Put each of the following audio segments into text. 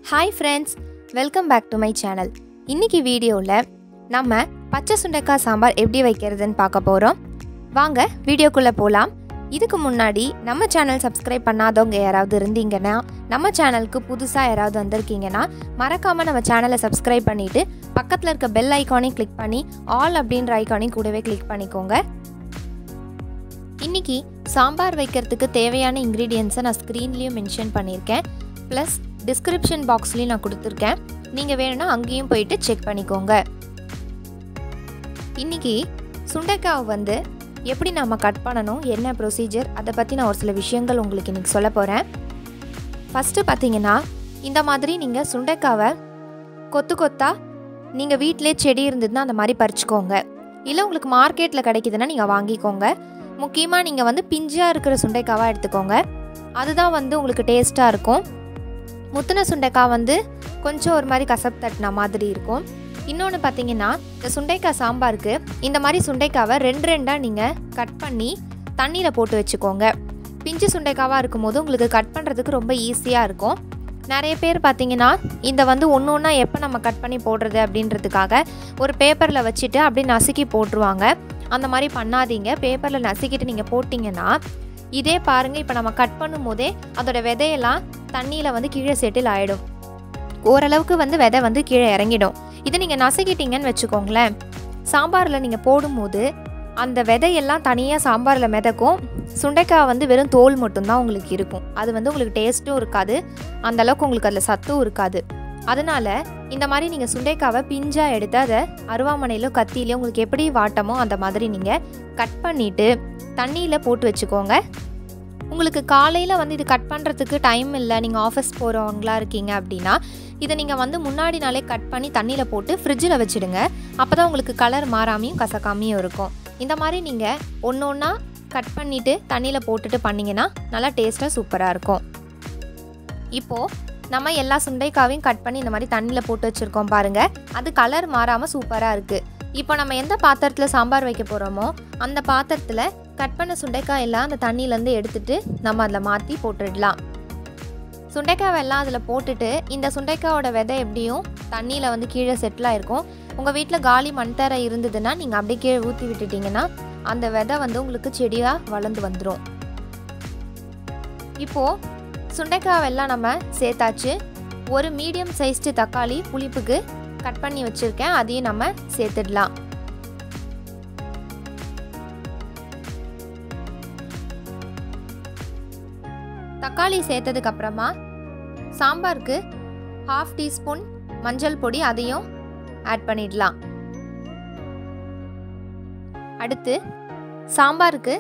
Hi friends, welcome back to my channel. இன்னைக்கு வீடியோல நம்ம பச்சை சுண்டைக்காய் சாம்பார் எப்படி வைக்கிறதுன்னு பார்க்க போறோம். வாங்க வீடியோக்குள்ள போலாம். இதுக்கு முன்னாடி நம்ம சேனல் சப்ஸ்கிரைப் பண்ணாதவங்க யாராவது இருந்தீங்கன்னா, நம்ம சேனலுக்கு புதுசா யாராவது வந்திருக்கீங்கன்னா மறக்காம நம்ம சேனலை சப்ஸ்கிரைப் பண்ணிட்டு பக்கத்துல இருக்க பெல் ஐகானை கிளிக் பண்ணி ஆல் அப்படின்ற ஐகானை கூடவே கிளிக் பண்ணிக்கோங்க. இன்னைக்கு சாம்பார் வைக்கிறதுக்கு தேவையான இன்கிரிடியன்ட்ஸை நான் ஸ்க்ரீன்லேயும் மென்ஷன் பண்ணியிருக்கேன். ப்ளஸ் டிஸ்கிரிப்ஷன் பாக்ஸ்லேயும் நான் கொடுத்துருக்கேன். நீங்கள் வேணும்னா அங்கேயும் போயிட்டு செக் பண்ணிக்கோங்க. இன்றைக்கி சுண்டைக்காய் எப்படி நம்ம கட் பண்ணணும், என்ன ப்ரொசீஜர், அதை பற்றி நான் ஒரு சில விஷயங்கள் உங்களுக்கு இன்றைக்கி சொல்ல போகிறேன். ஃபஸ்ட்டு பார்த்தீங்கன்னா, இந்த மாதிரி நீங்கள் சுண்டைக்காவை கொத்து கொத்தாக நீங்கள் வீட்டிலே செடி இருந்ததுன்னா அந்த மாதிரி பறிச்சுக்கோங்க. இல்லை உங்களுக்கு மார்க்கெட்டில் கிடைக்குதுன்னா நீங்கள் வாங்கிக்கோங்க. முக்கியமாக நீங்கள் பிஞ்சாக இருக்கிற சுண்டைக்காவாக எடுத்துக்கோங்க. அதுதான் உங்களுக்கு டேஸ்ட்டாக இருக்கும். முத்தின சுண்டைக்காய் கொஞ்சம் ஒரு மாதிரி கசப்பு தட்டின மாதிரி இருக்கும். இன்னொன்று பார்த்தீங்கன்னா, இந்த சுண்டைக்காய் சாம்பாருக்கு இந்த மாதிரி சுண்டைக்காவை ரெண்டாக நீங்கள் கட் பண்ணி தண்ணியில் போட்டு வச்சுக்கோங்க. பிஞ்சு சுண்டைக்காவாக இருக்கும்போது உங்களுக்கு கட் பண்ணுறதுக்கு ரொம்ப ஈஸியாக இருக்கும். நிறைய பேர் பார்த்தீங்கன்னா இந்த ஒன்று ஒன்றா எப்போ நம்ம கட் பண்ணி போடுறது அப்படின்றதுக்காக ஒரு பேப்பரில் வச்சுட்டு அப்படியே நசுக்கி போட்டுருவாங்க. அந்த மாதிரி பண்ணாதீங்க. பேப்பரில் நசுக்கிட்டு நீங்கள் போட்டிங்கன்னா இதே பாருங்கள், இப்போ நம்ம கட் பண்ணும் போதே அதோட விதையெல்லாம் தண்ணியில் கீழே செட்டில் ஆகிடும். ஓரளவுக்கு விதை கீழே இறங்கிடும். இதை நீங்கள் நசுக்கிட்டீங்கன்னு வச்சுக்கோங்களேன், சாம்பாரில் நீங்கள் போடும்போது அந்த விதையெல்லாம் தனியாக சாம்பாரில் மிதக்கும். சுண்டைக்காய் வெறும் தோல் மட்டும்தான் உங்களுக்கு இருக்கும். அது உங்களுக்கு டேஸ்ட்டும் இருக்காது, அந்தளவுக்கு உங்களுக்கு அதில் சத்தும் இருக்காது. அதனால் இந்த மாதிரி நீங்கள் சுண்டைக்காவை பிஞ்சாக எடுத்து அதை அருவாமனையிலோ கத்தியிலையோ உங்களுக்கு எப்படி வாட்டமோ அந்த மாதிரி நீங்கள் கட் பண்ணிவிட்டு தண்ணியில் போட்டு வச்சுக்கோங்க. உங்களுக்கு காலையில் இது கட் பண்ணுறதுக்கு டைம் இல்லை, நீங்கள் ஆஃபீஸ் போகிறவங்களா இருக்கீங்க அப்படின்னா இதை நீங்கள் முன்னாடி நாளே கட் பண்ணி தண்ணியில் போட்டு ஃப்ரிட்ஜில் வச்சுடுங்க. அப்போ தான் உங்களுக்கு கலர் மாறாமையும் கசக்காமையும் இருக்கும். இந்த மாதிரி நீங்கள் ஒன்று ஒன்றா கட் பண்ணிவிட்டு தண்ணியில் போட்டுட்டு பண்ணிங்கன்னா நல்லா டேஸ்ட்டாக சூப்பராக இருக்கும். இப்போது நம்ம எல்லா சுண்டைக்காவையும் கட் பண்ணி இந்த மாதிரி தண்ணியில் போட்டு வச்சுருக்கோம் பாருங்கள். அது கலர் மாறாமல் சூப்பராக இருக்குது. இப்போ நம்ம எந்த பாத்திரத்தில் சாம்பார் வைக்க போகிறோமோ அந்த பாத்திரத்தில் கட் பண்ண சுண்டைக்காய் எல்லாம் அந்த தண்ணியிலேருந்து எடுத்துகிட்டு நம்ம அதில் மாற்றி போட்டுடலாம். சுண்டைக்காய் எல்லாம் அதில் போட்டுட்டு இந்த சுண்டைக்காயோட விதை எப்படியும் தண்ணியில் கீழே செட்டில் இருக்கும். உங்கள் வீட்டில் காலி மண் தரை இருந்ததுன்னா நீங்கள் அப்படியே கீழே ஊற்றி விட்டுட்டிங்கன்னா அந்த விதை உங்களுக்கு செடியாக வளர்ந்து வந்துடும். இப்போது சுண்டைக்காவெல்லாம் நம்ம சேர்த்தாச்சு. ஒரு மீடியம் சைஸ்டு தக்காளி புளிப்புக்கு கட் பண்ணி வச்சுருக்கேன், அதையும் நம்ம சேர்த்துடலாம். தக்காளி சேர்த்ததுக்கு அப்புறமா சாம்பாருக்கு 1/2 டீஸ்பூன் மஞ்சள் பொடி அதையும் ஆட் பண்ணிடலாம். அடுத்து சாம்பாருக்கு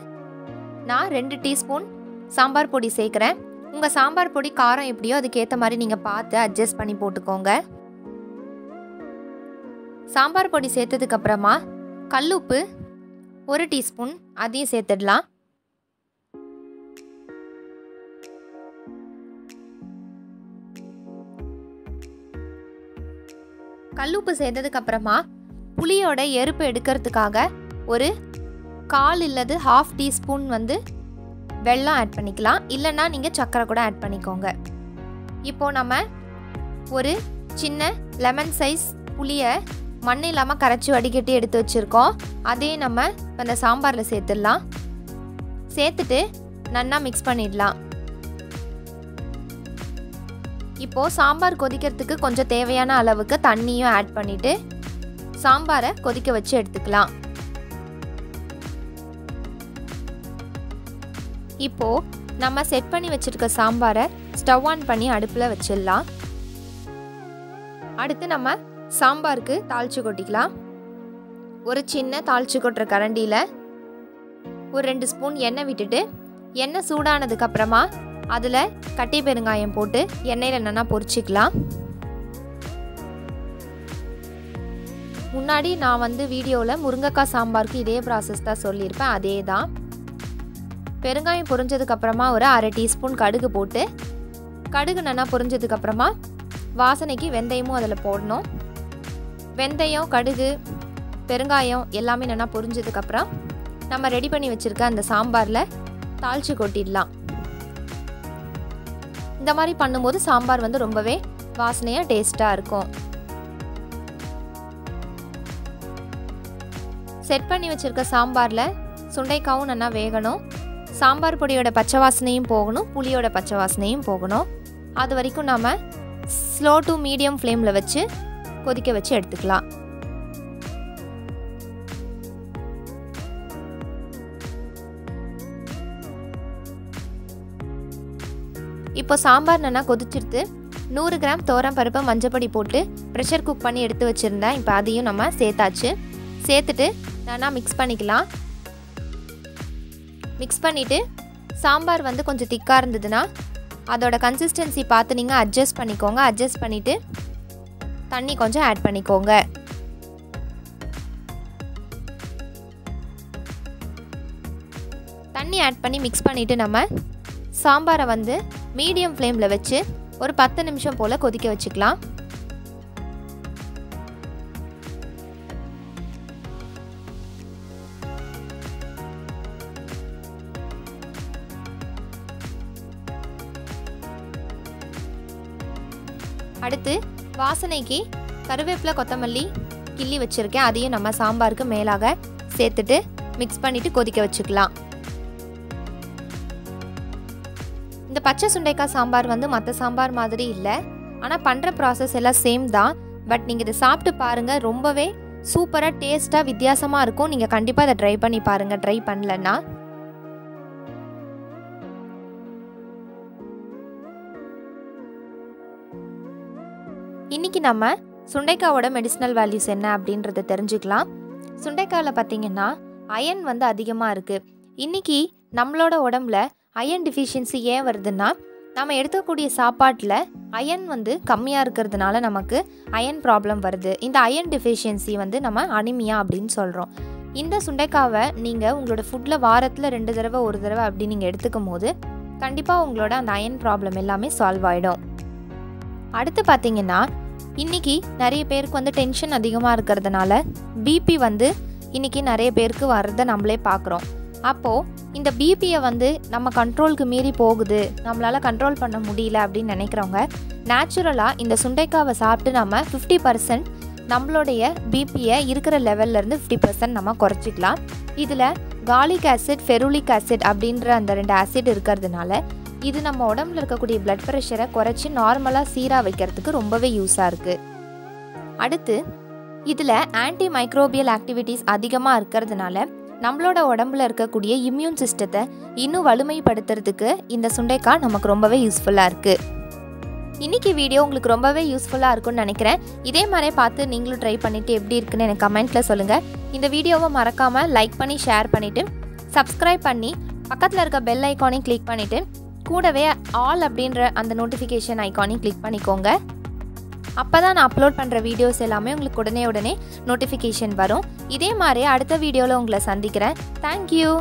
நான் 2 டீஸ்பூன் சாம்பார் பொடி சேர்க்குறேன். உங்கள் சாம்பார் பொடி காரம் எப்படியோ அதுக்கேற்ற மாதிரி நீங்கள் பார்த்து அட்ஜஸ்ட் பண்ணி போட்டுக்கோங்க. சாம்பார் பொடி சேர்த்ததுக்கப்புறமா கல்லுப்பு 1 டீஸ்பூன் அதையும் சேர்த்துடலாம். கல்லுப்பு சேர்த்ததுக்கப்புறமா புளியோட எருப்பு எடுக்கிறதுக்காக ஒரு 1/4 இல்லது 1/2 டீஸ்பூன் வெல்லம் ஆட் பண்ணிக்கலாம். இல்லைன்னா நீங்கள் சர்க்கரை கூட ஆட் பண்ணிக்கோங்க. இப்போது நம்ம ஒரு சின்ன லெமன் சைஸ் புளியை மண் இல்லாமல் கரைச்சி வடிகட்டி எடுத்து வச்சுருக்கோம். அதையும் நம்ம அந்த சாம்பாரில் சேர்த்துடலாம். சேர்த்துட்டு நல்லா மிக்ஸ் பண்ணிடலாம். இப்போது சாம்பார் கொதிக்கிறதுக்கு கொஞ்சம் தேவையான அளவுக்கு தண்ணியும் ஆட் பண்ணிவிட்டு சாம்பாரை கொதிக்க வச்சு எடுத்துக்கலாம். இப்போது நம்ம செட் பண்ணி வச்சுருக்க சாம்பாரை ஸ்டவ் ஆன் பண்ணி அடுப்பில் வச்சிடலாம். அடுத்து நம்ம சாம்பாருக்கு தாளித்து கொட்டிக்கலாம். ஒரு சின்ன தாளித்து கொட்டுற கரண்டியில் ஒரு 2 ஸ்பூன் எண்ணெய் விட்டுட்டு எண்ணெய் சூடானதுக்கப்புறமா அதில் கட்டி பெருங்காயம் போட்டு எண்ணெயில் நல்லா பொரிச்சிக்கலாம். முன்னாடி நான் வீடியோவில் முருங்கைக்காய் சாம்பாருக்கு இதே ப்ராசஸ் தான் சொல்லியிருப்பேன், அதே தான். பெருங்காயம் பொரிஞ்சதுக்கப்புறமா ஒரு 1/2 டீஸ்பூன் கடுகு போட்டு கடுகு நல்லா பொரிஞ்சதுக்கப்புறமா வாசனைக்கு வெந்தயமும் அதில் போடணும். வெந்தயம், கடுகு, பெருங்காயம் எல்லாமே நல்லா பொரிஞ்சதுக்கப்புறம் நம்ம ரெடி பண்ணி வச்சுருக்க அந்த சாம்பாரில் தாளித்து கொட்டிடலாம். இந்த மாதிரி பண்ணும்போது சாம்பார் ரொம்பவே வாசனையாக டேஸ்ட்டாக இருக்கும். செட் பண்ணி வச்சுருக்க சாம்பாரில் சுண்டைக்காவும் நல்லா வேகணும். சாம்பார் பொடியோட பச்சை வாசனையும் போகணும், புளியோட பச்சை வாசனையும் போகணும். அது வரைக்கும் நம்ம ஸ்லோ டு மீடியம் ஃப்ளேமில் வச்சு கொதிக்க வச்சு எடுத்துக்கலாம். இப்போ சாம்பார் நல்லா கொதிச்சிருது. 100 கிராம் துவரம் பருப்பு மஞ்சப்பொடி போட்டு ப்ரெஷர் குக் பண்ணி எடுத்து வச்சுருந்தேன். இப்போ அதையும் நம்ம சேர்த்தாச்சு. சேர்த்துட்டு நல்லா மிக்ஸ் பண்ணிக்கலாம். மிக்ஸ் பண்ணிவிட்டு சாம்பார் வந்து கொஞ்சம் திக்காக இருந்ததுன்னா அதோட கன்சிஸ்டன்சி பார்த்து நீங்கள் அட்ஜஸ்ட் பண்ணிக்கோங்க. அட்ஜஸ்ட் பண்ணிவிட்டு தண்ணி கொஞ்சம் ஆட் பண்ணிக்கோங்க. தண்ணி ஆட் பண்ணி மிக்ஸ் பண்ணிவிட்டு நம்ம சாம்பாரை வந்து மீடியம் ஃப்ளேமில் வச்சு ஒரு 10 நிமிஷம் போல் கொதிக்க வச்சுக்கலாம். அடுத்து வாசனைக்கு கருவேப்பிலை கொத்தமல்லி கிள்ளி வச்சுருக்கேன். அதையும் நம்ம சாம்பாருக்கு மேலாக சேர்த்துட்டு மிக்ஸ் பண்ணிவிட்டு கொதிக்க வச்சுக்கலாம். இந்த பச்சை சுண்டைக்காய் சாம்பார் வந்து மற்ற சாம்பார் மாதிரி இல்லை. ஆனால் பண்ணுற ப்ராசஸ் எல்லாம் சேம் தான். பட் நீங்கள் இதை சாப்பிட்டு பாருங்கள், ரொம்பவே சூப்பராக டேஸ்ட்டாக வித்தியாசமாக இருக்கும். நீங்கள் கண்டிப்பாக இதை ட்ரை பண்ணி பாருங்கள், ட்ரை பண்ணலன்னா. இன்றைக்கி நம்ம சுண்டைக்காயோட மெடிசினல் வேல்யூஸ் என்ன அப்படின்றத தெரிஞ்சுக்கலாம். சுண்டைக்காயில் பார்த்திங்கன்னா அயன் வந்து அதிகமாக இருக்குது. இன்றைக்கி நம்மளோட உடம்புல அயன் டிஃபிஷியன்சி ஏன் வருதுன்னா, நம்ம எடுக்கக்கூடிய சாப்பாட்டில் அயன் வந்து கம்மியாக இருக்கிறதுனால நமக்கு அயன் ப்ராப்ளம் வருது. இந்த அயன் டிஃபிஷியன்சி வந்து நம்ம அனிமியா அப்படின்னு சொல்கிறோம். இந்த சுண்டைக்காவை நீங்கள் உங்களோட ஃபுட்டில் வாரத்தில் 2 தடவை 1 தடவை அப்படி நீங்கள் எடுத்துக்கும் போது கண்டிப்பாக உங்களோட அந்த அயன் ப்ராப்ளம் எல்லாமே சால்வ் ஆகிடும். அடுத்து பார்த்திங்கன்னா இன்றைக்கி நிறைய பேருக்கு வந்து டென்ஷன் அதிகமாக இருக்கிறதுனால பிபி வந்து இன்றைக்கி நிறைய பேருக்கு வர்றதை நம்மளே பார்க்குறோம். அப்போது இந்த பிபியை வந்து நம்ம கண்ட்ரோலுக்கு மீறி போகுது, நம்மளால் கண்ட்ரோல் பண்ண முடியல அப்படின்னு நினைக்கிறவங்க நேச்சுரலாக இந்த சுண்டைக்காவை சாப்பிட்டு நம்ம 50% நம்மளுடைய பிபியை இருக்கிற லெவல்லேருந்து 50% நம்ம குறைச்சிக்கலாம். இதில் காலிக் ஆசிட், ஃபெருலிக் ஆசிட் அப்படின்ற அந்த 2 ஆசிட் இருக்கிறதுனால இது நம்ம உடம்புல இருக்கக்கூடிய பிளட் ப்ரெஷரை குறைச்சி நார்மலாக சீராக வைக்கிறதுக்கு ரொம்பவே யூஸாக இருக்குது. அடுத்து இதில் ஆன்டி மைக்ரோபியல் ஆக்டிவிட்டீஸ் அதிகமாக இருக்கிறதுனால நம்மளோட உடம்புல இருக்கக்கூடிய இம்யூன் சிஸ்டத்தை இன்னும் வலிமைப்படுத்துறதுக்கு இந்த சுண்டைக்காய் நமக்கு ரொம்பவே யூஸ்ஃபுல்லாக இருக்குது. இன்றைக்கி வீடியோ உங்களுக்கு ரொம்பவே யூஸ்ஃபுல்லாக இருக்கும்னு நினைக்கிறேன். இதே மாதிரி பார்த்து நீங்களும் ட்ரை பண்ணிவிட்டு எப்படி இருக்குன்னு எனக்கு கமெண்ட்டில் சொல்லுங்கள். இந்த வீடியோவை மறக்காமல் லைக் பண்ணி ஷேர் பண்ணிவிட்டு சப்ஸ்கிரைப் பண்ணி பக்கத்தில் இருக்க பெல் ஐக்கானையும் கிளிக் பண்ணிவிட்டு கூடவே ஆல் அப்படின்ற அந்த நோட்டிஃபிகேஷன் ஐக்கானையும் கிளிக் பண்ணிக்கோங்க. அப்போ தான் நான் அப்லோட் பண்ணுற வீடியோஸ் எல்லாமே உங்களுக்கு உடனே நோட்டிஃபிகேஷன் வரும். இதே மாதிரி அடுத்த வீடியோவில் உங்களை சந்திக்கிறேன். தேங்க்யூ.